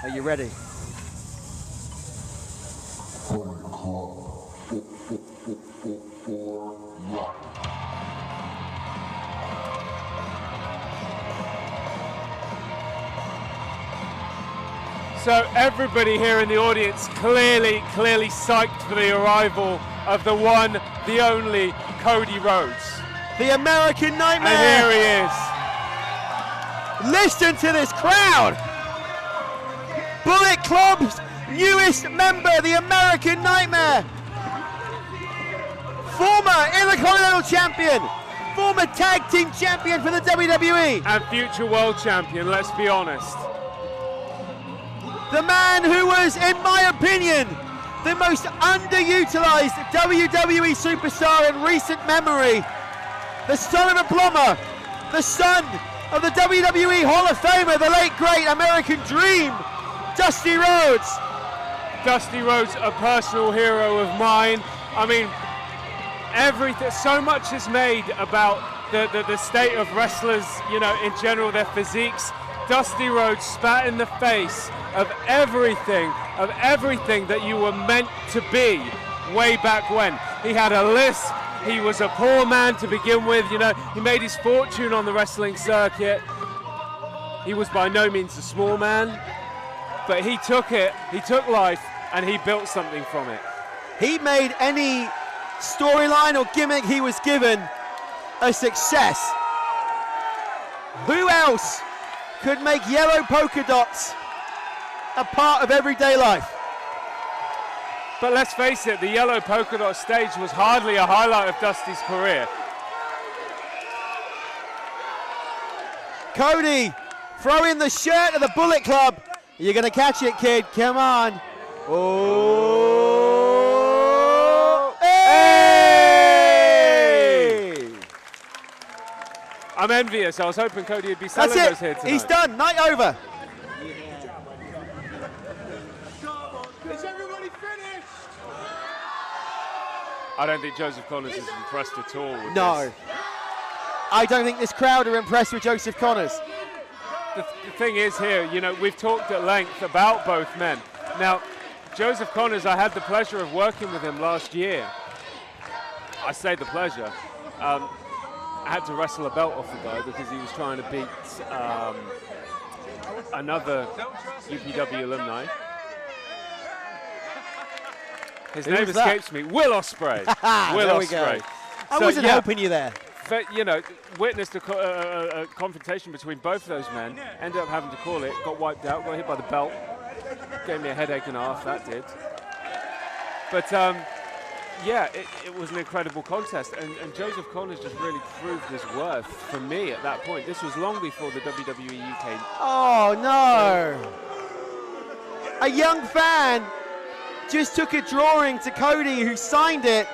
Are you ready? So everybody here in the audience clearly psyched for the arrival of the one, the only Cody Rhodes. The American Nightmare. And here he is. Listen to this crowd. Bullet Club's newest member, the American Nightmare. Former Intercontinental Champion. Former Tag Team Champion for the WWE. And future World Champion, let's be honest. The man who was, in my opinion, the most underutilized WWE superstar in recent memory. The son of a plumber, the son of the WWE Hall of Famer, the late great American Dream, Dusty Rhodes. Dusty Rhodes, a personal hero of mine. I mean, everything, so much is made about the state of wrestlers, you know, in general, their physiques. Dusty Rhodes spat in the face of everything that you were meant to be way back when. He had a lisp, he was a poor man to begin with, you know, he made his fortune on the wrestling circuit. He was by no means a small man, but he took life and he built something from it. He made any storyline or gimmick he was given a success. Who else could make yellow polka dots a part of everyday life? But let's face it, the yellow polka dot stage was hardly a highlight of Dusty's career. Cody, throw in the shirt of the Bullet Club. You're gonna catch it, kid, come on. Oh, hey! I'm envious, I was hoping Cody would be selling those here tonight. He's done, night over. Is everybody finished? I don't think Joseph Connors is impressed at all with No. this. I don't think this crowd are impressed with Joseph Connors. The thing is here, you know, we've talked at length about both men. Now, Joseph Connors, I had the pleasure of working with him last year. I say the pleasure. I had to wrestle a belt off the guy because he was trying to beat another UPW alumni. His name escapes me. Will Ospreay. Will Ospreay. I wasn't helping you there. But, you know, witnessed a confrontation between both of those men. Ended up having to call it. Got wiped out. Got hit by the belt. Gave me a headache and a half. That did. But yeah, it was an incredible contest. And Joseph Connors just really proved his worth for me at that point. This was long before the WWE UK. Oh no! A young fan just took a drawing to Cody, who signed it.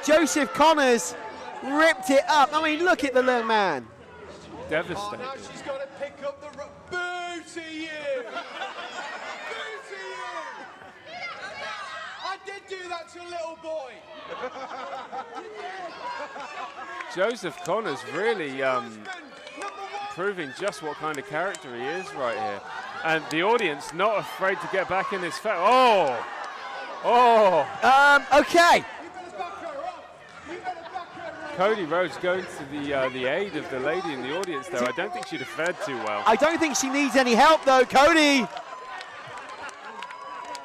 Joseph Connors ripped it up. I mean, look at the little man. Devastating. Oh, now she's got to pick up the boo to you. Boo to you. I did do that to a little boy. Joseph Connors really proving just what kind of character he is right here. And the audience not afraid to get back in his face. Oh! Oh! Okay. Cody Rhodes going to the aid of the lady in the audience there. I don't think she'd have fared too well. I don't think she needs any help though, Cody.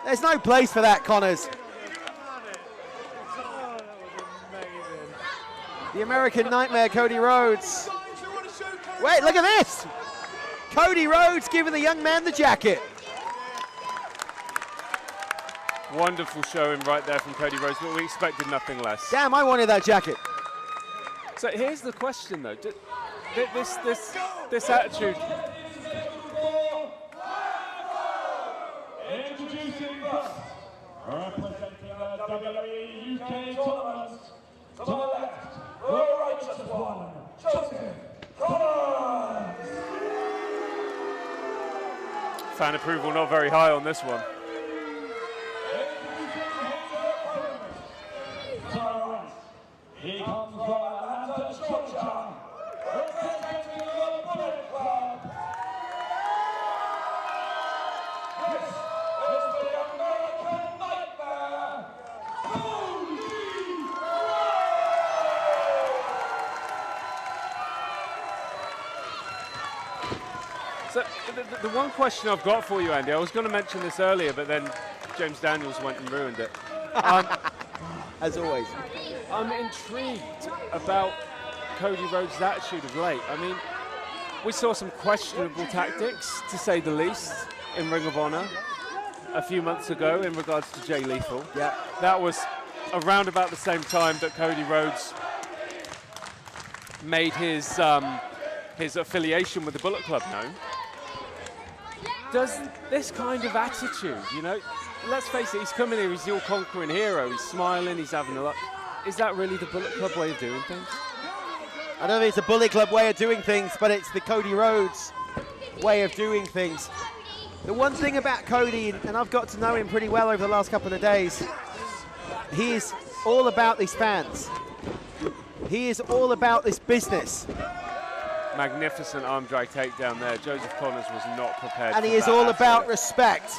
There's no place for that, Connors. The American Nightmare, Cody Rhodes. Wait, look at this. Cody Rhodes giving the young man the jacket. Wonderful showing right there from Cody Rhodes, but we expected nothing less. Damn, I wanted that jacket. So here's the question though, this attitude. Introducing first, representing the WWE UK tournament, to the left, the righteous one, Joseph Connors. Fan approval not very high on this one. He comes from Atlanta, Georgia, representing the Bullet Club. One question I've got for you, Andy. I was going to mention this earlier, but then James Daniels went and ruined it. As always. I'm intrigued about Cody Rhodes' attitude of late. I mean, we saw some questionable tactics, to say the least, in Ring of Honor a few months ago in regards to Jay Lethal. Yeah. That was around about the same time that Cody Rhodes made his affiliation with the Bullet Club known. Does this kind of attitude, you know, let's face it, he's coming here, he's the all-conquering hero, he's smiling, he's having a lot. Is that really the Bullet Club way of doing things? I don't think it's a Bullet Club way of doing things, but it's the Cody Rhodes way of doing things. The one thing about Cody, and I've got to know him pretty well over the last couple of days, he is all about these fans. He is all about this business. Magnificent arm drag takedown there. Joseph Connors was not prepared. And for he is that all at about respect.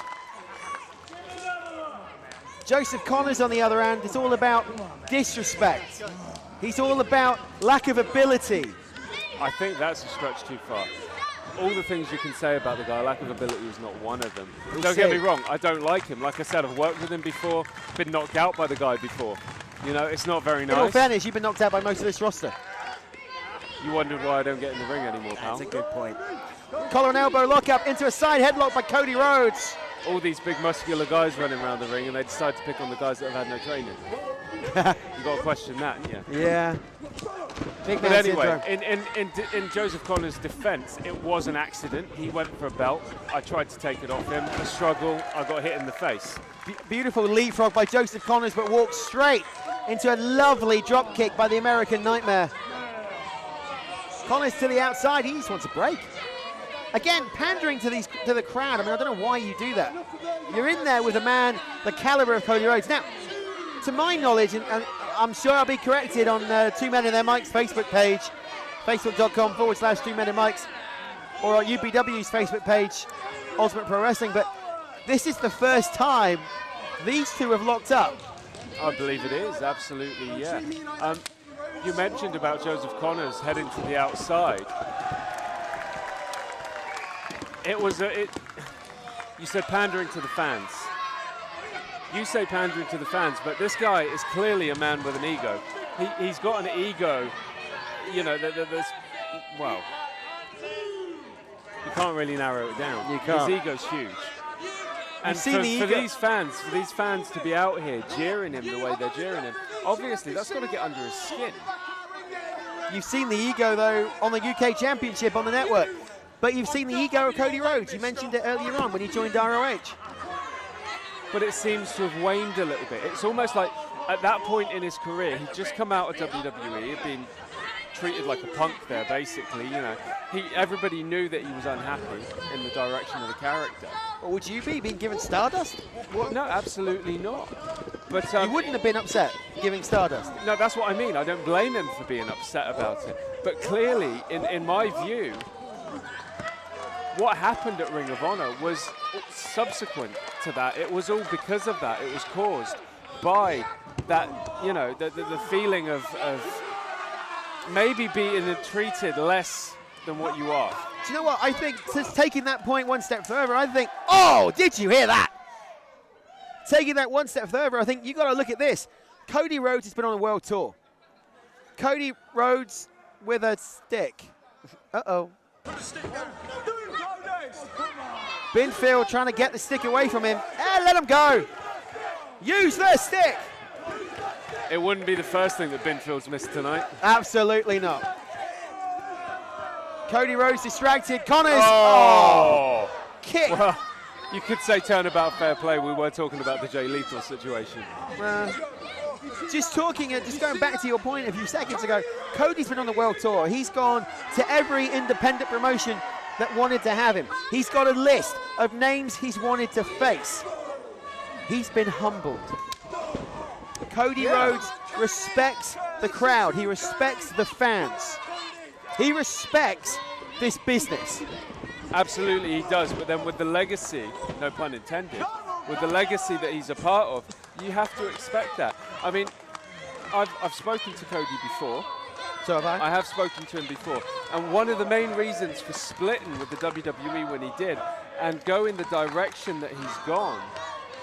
Joseph Connors, on the other hand, is all about disrespect. He's all about lack of ability. I think that's a stretch too far. All the things you can say about the guy, lack of ability is not one of them. Don't get me wrong, I don't like him. Like I said, I've worked with him before, been knocked out by the guy before. You know, it's not very nice. In all fairness, you've been knocked out by most of this roster. You wondered why I don't get in the ring anymore, pal. That's a good point. Collar and elbow lockup into a side headlock by Cody Rhodes. All these big muscular guys running around the ring, and they decide to pick on the guys that have had no training. You got to question that, haven't you? Yeah. Big But man anyway, syndrome. in Joseph Connors' defense, it was an accident. He went for a belt. I tried to take it off him. A struggle. I got hit in the face. Beautiful leapfrog by Joseph Connors, but walked straight into a lovely drop kick by the American Nightmare. Connors to the outside. He just wants a break. Again, pandering to the crowd. I mean, I don't know why you do that. You're in there with a man the caliber of Cody Rhodes. Now, to my knowledge, and I'm sure I'll be corrected on 2 Men and Their Mics Facebook page, facebook.com/2 Men and Mics, or on UBW's Facebook page, Ultimate Pro Wrestling, but this is the first time these two have locked up. I believe it is, absolutely, yeah. You mentioned about Joseph Connors heading to the outside. You said pandering to the fans. You say pandering to the fans, but this guy is clearly a man with an ego. He's got an ego, you know, well, you can't really narrow it down. You can't. His ego's huge. And for these fans to be out here jeering him the way they're jeering him, obviously that's got to get under his skin. You've seen the ego, though, on the UK Championship on the network, but you've seen the ego of Cody Rhodes. You mentioned it earlier on when he joined ROH. But it seems to have waned a little bit. It's almost like at that point in his career, he'd just come out of WWE, he'd been treated like a punk there, basically. You know, everybody knew that he was unhappy in the direction of the character. Or would you be being given Stardust? Well, no, absolutely not. But you wouldn't have been upset giving Stardust. No, that's what I mean. I don't blame him for being upset about it. But clearly, in my view, what happened at Ring of Honor was subsequent to that. It was all because of that. It was caused by that, you know, the feeling of maybe being treated less than what you are. Do you know what? I think, just taking that point one step further, I think, oh, did you hear that? Taking that one step further, I think you got to look at this. Cody Rhodes has been on a world tour. Cody Rhodes with a stick. Uh-oh. Binfield trying to get the stick away from him. Let him go. Use the stick. It wouldn't be the first thing that Binfield's missed tonight. Absolutely not. Cody Rhodes distracted. Connors. Oh. Kick. Well, you could say turnabout fair play. We were talking about the Jay Lethal situation. Just going back to your point a few seconds ago, Cody's been on the world tour. He's gone to every independent promotion that wanted to have him. He's got a list of names he's wanted to face. He's been humbled. Cody Rhodes respects the crowd. He respects the fans. He respects this business. Absolutely, he does. But then with the legacy, no pun intended, with the legacy that he's a part of, you have to expect that. I mean, I've spoken to Cody before. So have I. I have spoken to him before. And one of the main reasons for splitting with the WWE when he did and go in the direction that he's gone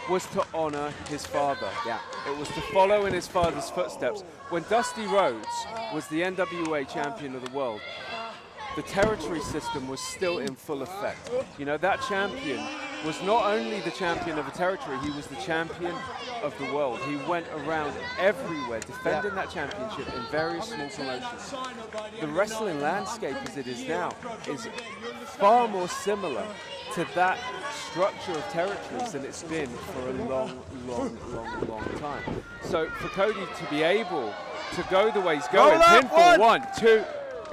was to honor his father. Yeah. It was to follow in his father's footsteps. When Dusty Rhodes was the NWA champion of the world, the territory system was still in full effect. You know, that champion was not only the champion of a territory, he was the champion of the world. He went around everywhere defending that championship in various small promotions. The wrestling landscape as it is now is far more similar to that structure of territories than it's been for a long time. So for Cody to be able to go the way he's going, pinfall, 1, 2,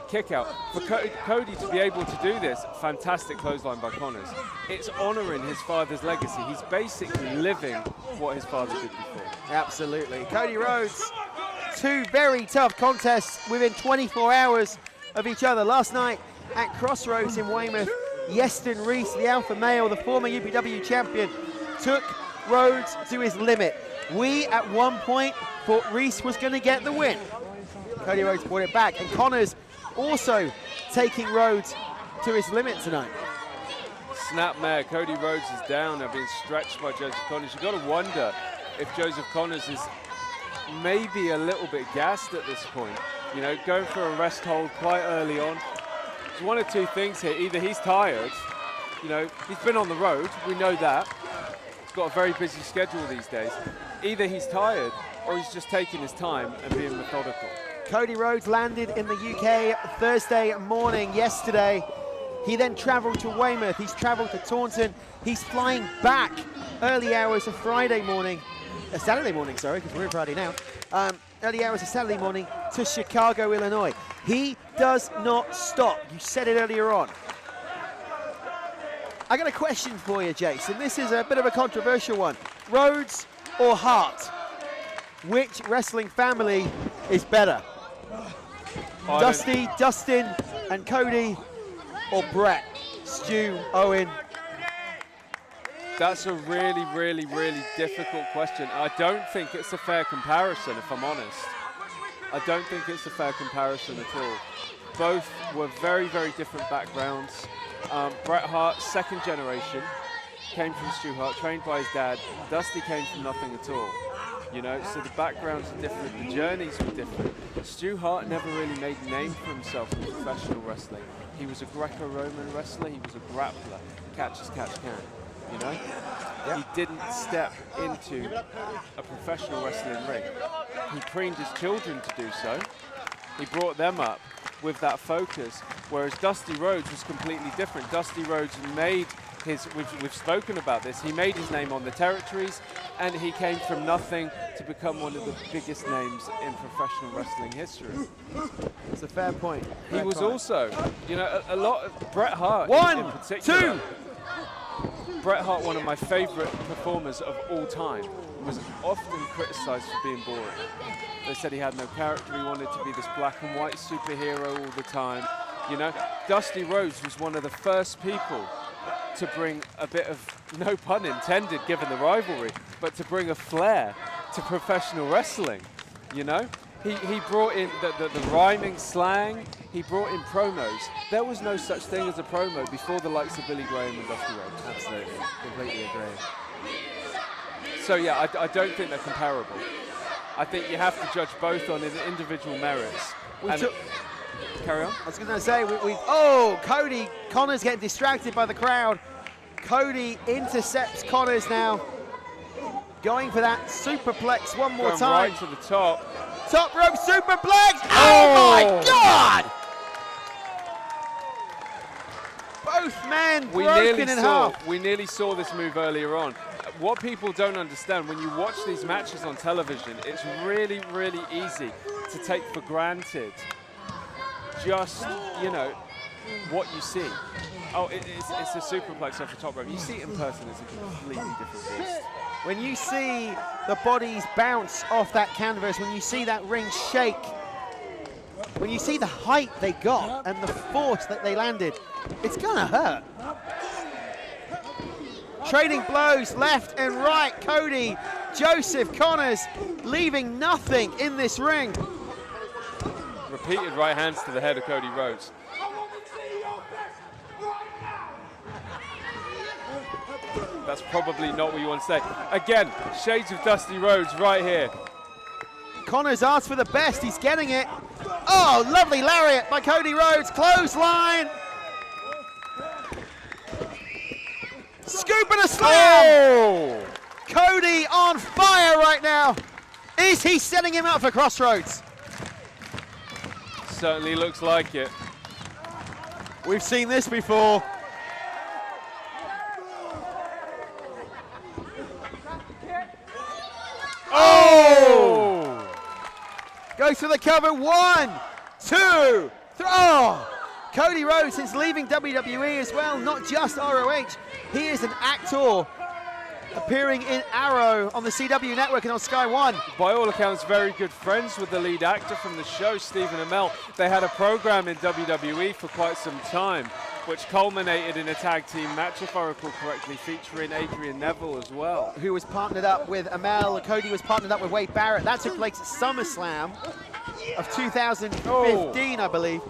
kick out. For Cody to be able to do this, fantastic clothesline by Connors. It's honoring his father's legacy. He's basically living what his father did before. Absolutely. Cody Rhodes, 2 very tough contests within 24 hours of each other. Last night at Crossroads in Weymouth, Yeston Reese, the alpha male, the former UPW champion, took Rhodes to his limit. We, at one point, thought Reese was going to get the win. Cody Rhodes brought it back, and Connors also taking Rhodes to his limit tonight. Snapmare, Cody Rhodes is down and being stretched by Joseph Connors. You've got to wonder if Joseph Connors is maybe a little bit gassed at this point. You know, going for a rest hold quite early on. There's one of two things here. Either he's tired, you know, he's been on the road, we know that. He's got a very busy schedule these days. Either he's tired or he's just taking his time and being methodical. Cody Rhodes landed in the UK Thursday morning yesterday. He then travelled to Weymouth. He's travelled to Taunton. He's flying back early hours of Saturday morning, sorry, because we're in Friday now. Early hours of Saturday morning to Chicago, Illinois. He does not stop. You said it earlier on. I got a question for you, Jason. This is a bit of a controversial one. Rhodes or Hart? Which wrestling family is better? Dusty, Dustin, and Cody, or Brett, Stu, Owen? That's a really difficult question. I don't think it's a fair comparison, if I'm honest. I don't think it's a fair comparison at all. Both were very different backgrounds. Bret Hart, second generation, came from Stu Hart, trained by his dad. Dusty came from nothing at all. You know, so the backgrounds are different, the journeys were different. Stu Hart never really made a name for himself in professional wrestling. He was a Greco-Roman wrestler, he was a grappler, catch as catch can, you know? Yep. He didn't step into a professional wrestling ring. He trained his children to do so. He brought them up with that focus, whereas Dusty Rhodes was completely different. Dusty Rhodes made his, we've spoken about this, he made his name on the territories, and he came from nothing to become one of the biggest names in professional wrestling history. It's a fair point. He was also, you know, a lot of Bret Hart in particular. 1, 2. Bret Hart, one of my favorite performers of all time, was often criticized for being boring. They said he had no character, he wanted to be this black and white superhero all the time. You know, Dusty Rhodes was one of the first people to bring a bit of, no pun intended given the rivalry, but to bring a flair to professional wrestling, you know? He brought in the rhyming slang, he brought in promos. There was no such thing as a promo before the likes of Billy Graham and Dusty Rhodes. Absolutely, completely agree. So yeah, I don't think they're comparable. I think you have to judge both on individual merits. Carry on. I was going to say, Cody, Connors getting distracted by the crowd. Cody intercepts Connors now. Going for that superplex one more time. Right to the top. Top rope superplex. Oh my God! Both men broken in half. We nearly saw this move earlier on. What people don't understand, when you watch these matches on television, it's really easy to take for granted just, you know, what you see. Oh, it's a superplex off the top rope. You see it in person, it's a completely different beast. When you see the bodies bounce off that canvas, when you see that ring shake, when you see the height they got and the force that they landed, it's gonna hurt. Trading blows left and right. Cody, Joseph, Connors leaving nothing in this ring. Repeated right hands to the head of Cody Rhodes. That's probably not what you want to say. Again, shades of Dusty Rhodes right here. Connor's asked for the best, he's getting it. Oh, lovely lariat by Cody Rhodes, clothesline. Scoop and a slam! Oh! Cody on fire right now. Is he setting him up for Crossroads? Certainly looks like it. We've seen this before. Oh! Goes for the cover, 1, 2, 3. Oh! Cody Rhodes, since leaving WWE as well, not just ROH, he is an actor appearing in Arrow on the CW network and on Sky One. By all accounts, very good friends with the lead actor from the show, Stephen Amell. They had a program in WWE for quite some time, which culminated in a tag team match, if I recall correctly, featuring Adrian Neville as well. Who was partnered up with Amell. Cody was partnered up with Wade Barrett. That took place at SummerSlam of 2015, I believe.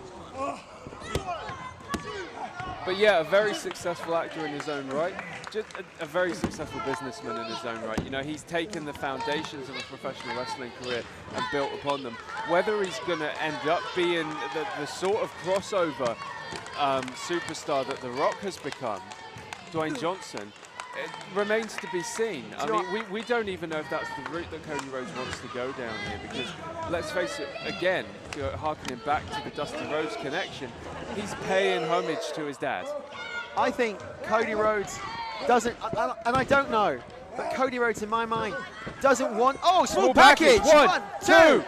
But yeah, a very successful actor in his own right, just a very successful businessman in his own right. You know, he's taken the foundations of a professional wrestling career and built upon them. Whether he's going to end up being the sort of crossover superstar that The Rock has become, Dwayne Johnson, it remains to be seen. I mean, we don't even know if that's the route that Cody Rhodes wants to go down here, because let's face it, again, harkening back to the Dusty Rhodes connection, he's paying homage to his dad. I think Cody Rhodes doesn't, and I don't know, but Cody Rhodes in my mind doesn't want, oh, small package. 1, 2.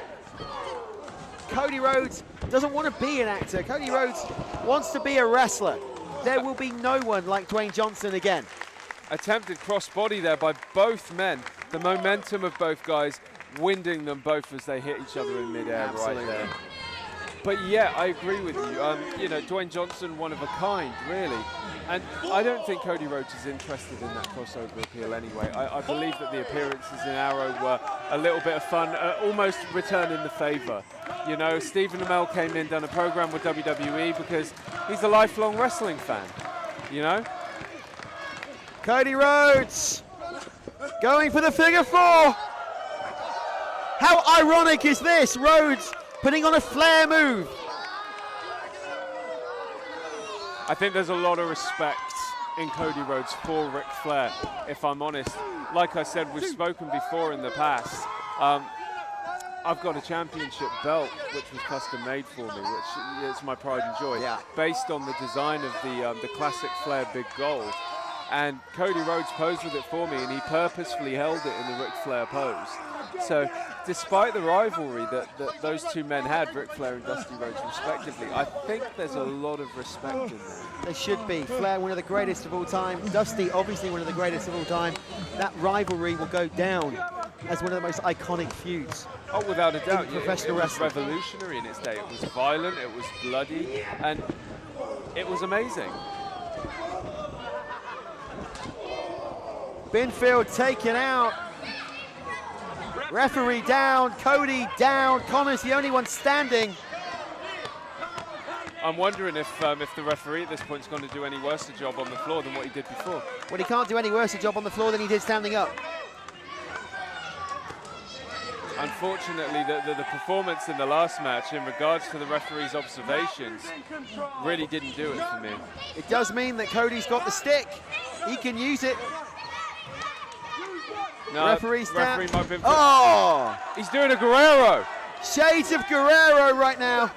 Cody Rhodes doesn't want to be an actor. Cody Rhodes wants to be a wrestler. There will be no one like Dwayne Johnson again. Attempted crossbody there by both men. The momentum of both guys winding them both as they hit each other in midair right there. But yeah, I agree with you. You know, Dwayne Johnson, one of a kind, really. And I don't think Cody Rhodes is interested in that crossover appeal anyway. I believe that the appearances in Arrow were a little bit of fun, almost returning the favour. You know, Stephen Amell came in, done a program with WWE because he's a lifelong wrestling fan, you know? Cody Rhodes going for the figure 4. How ironic is this? Rhodes putting on a Flair move. I think there's a lot of respect in Cody Rhodes for Ric Flair, if I'm honest. Like I said, we've spoken before in the past. I've got a championship belt which was custom made for me, which is my pride and joy, based on the design of the classic Flair Big Gold. And Cody Rhodes posed with it for me, and he purposefully held it in the Ric Flair pose. So despite the rivalry that those two men had, Ric Flair and Dusty Rhodes respectively, I think there's a lot of respect in there. There should be. Flair, one of the greatest of all time. Dusty, obviously one of the greatest of all time. That rivalry will go down as one of the most iconic feuds. Oh, without a doubt. Professional it was wrestling. Revolutionary in its day. It was violent, it was bloody, and it was amazing. Binfield taken out. Referee down, Cody down, Connor's the only one standing. I'm wondering if the referee at this point is going to do any worse a job on the floor than what he did before. Well, he can't do any worse a job on the floor than he did standing up. Unfortunately, the performance in the last match in regards to the referee's observations really didn't do it for me. It does mean that Cody's got the stick. He can use it. No, Referee's down. referee might be. Oh! He's doing a Guerrero. Shades of Guerrero right now.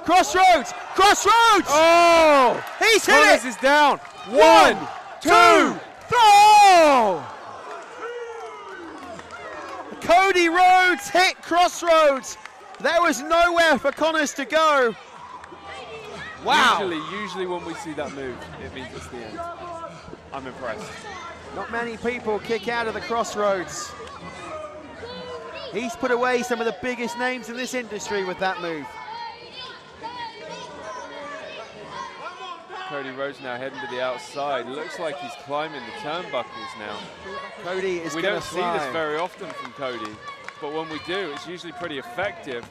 Crossroads! Crossroads! Oh! He's hit Connors it! is down. 1, 2, 3! Cody Rhodes hit Crossroads. There was nowhere for Connors to go. Wow. Usually when we see that move, it means it's the end. I'm impressed. Not many people kick out of the Crossroads. He's put away some of the biggest names in this industry with that move. Cody Rhodes now heading to the outside. Looks like he's climbing the turnbuckles now. Cody is We gonna don't see fly. this very often from Cody, but when we do, it's usually pretty effective.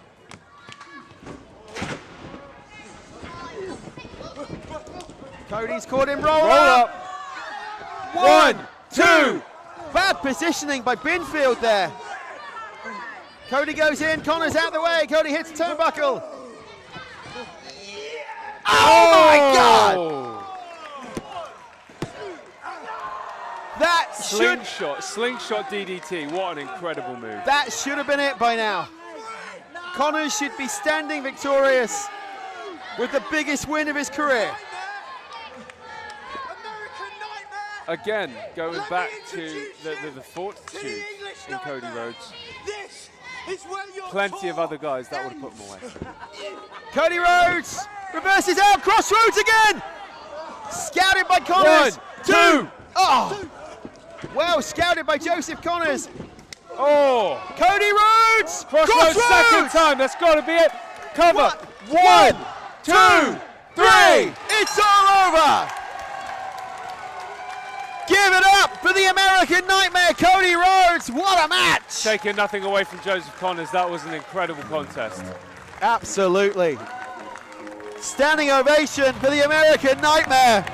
Cody's caught him roll Roll up. up. 1, 2. Bad positioning by Binfield there. Cody goes in, Connor's out the way. Cody hits the turnbuckle. Oh my God! That Slingshot DDT. What an incredible move. That should have been it by now. Connors should be standing victorious with the biggest win of his career. Again, going back to the fortitude in Cody Rhodes. Plenty of other guys that would have put him away. Cody Rhodes reverses out, crossroads again. Scouted by Connors. 1, 2. Oh, well scouted by Joseph Connors. Oh, Cody Rhodes. crossroads second time. That's got to be it. Cover. 1, 2, 3. It's all over. Give it up for the American Nightmare, Cody Rhodes. What a match. Taking nothing away from Joseph Connors. That was an incredible contest. Absolutely. Standing ovation for the American Nightmare.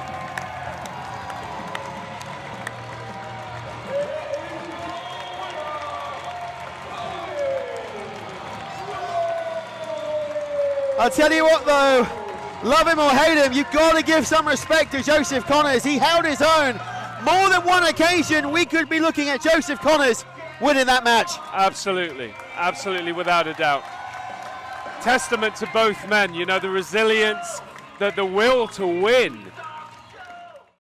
I'll tell you what though, love him or hate him, you've got to give some respect to Joseph Connors. He held his own. More than one occasion, we could be looking at Joseph Connors winning that match. Absolutely, absolutely, without a doubt. Testament to both men, you know, the resilience, the will to win.